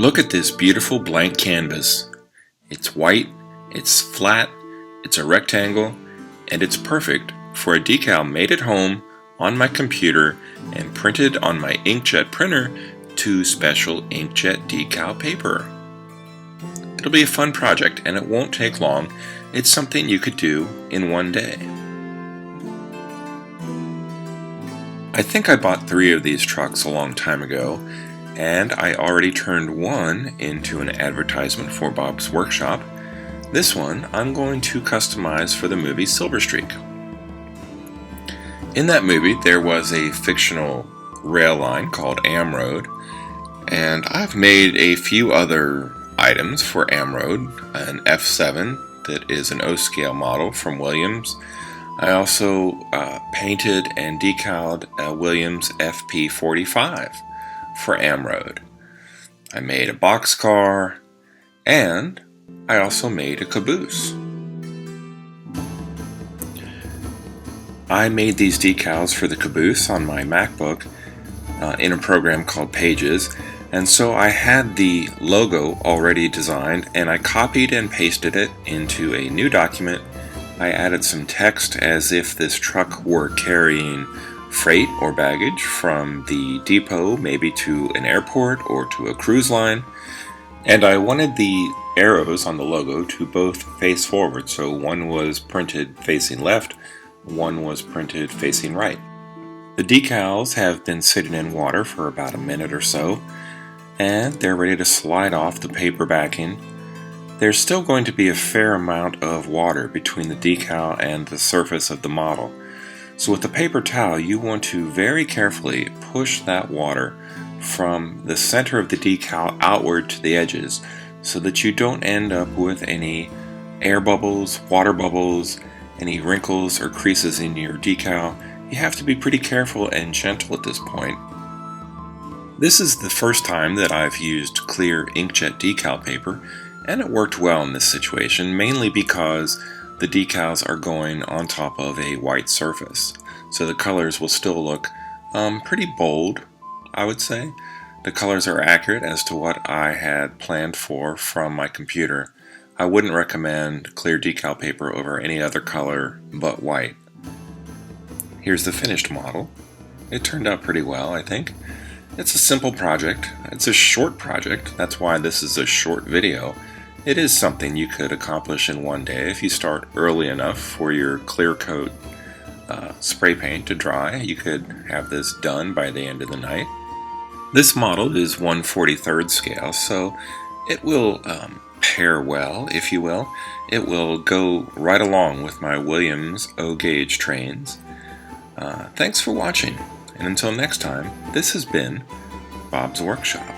Look at this beautiful blank canvas. It's white, it's flat, it's a rectangle, and it's perfect for a decal made at home on my computer and printed on my inkjet printer to special inkjet decal paper. It'll be a fun project and it won't take long. It's something you could do in one day. I think I bought 3 of these trucks a long time ago, and I already turned one into an advertisement for Bob's Workshop. This one I'm going to customize for the movie Silver Streak. In that movie there was a fictional rail line called AMROAD, and I've made a few other items for AMROAD, an F7 that is an O-scale model from Williams. I also painted and decaled a Williams FP45 for AMROAD. I made a boxcar, and I also made a Caboose. I made these decals for the Caboose on my MacBook in a program called Pages, and so I had the logo already designed, and I copied and pasted it into a new document. I added some text as if this truck were carrying freight or baggage from the depot maybe to an airport or to a cruise line, and I wanted the arrows on the logo to both face forward, so one was printed facing left, one was printed facing right. The decals have been sitting in water for about a minute or so, and they're ready to slide off the paper backing. There's still going to be a fair amount of water between the decal and the surface of the model. So with the paper towel, you want to very carefully push that water from the center of the decal outward to the edges so that you don't end up with any air bubbles, water bubbles, any wrinkles or creases in your decal. You have to be pretty careful and gentle at this point. This is the first time that I've used clear inkjet decal paper, and it worked well in this situation, mainly because the decals are going on top of a white surface. So the colors will still look pretty bold, I would say. The colors are accurate as to what I had planned for from my computer. I wouldn't recommend clear decal paper over any other color but white. Here's the finished model. It turned out pretty well, I think. It's a simple project. It's a short project. That's why this is a short video. It is something you could accomplish in one day if you start early enough for your clear coat spray paint to dry. You could have this done by the end of the night. This model is 1/43 scale, so it will pair well, if you will. It will go right along with my Williams O-gauge trains. Thanks for watching, and until next time, this has been Bob's Workshop.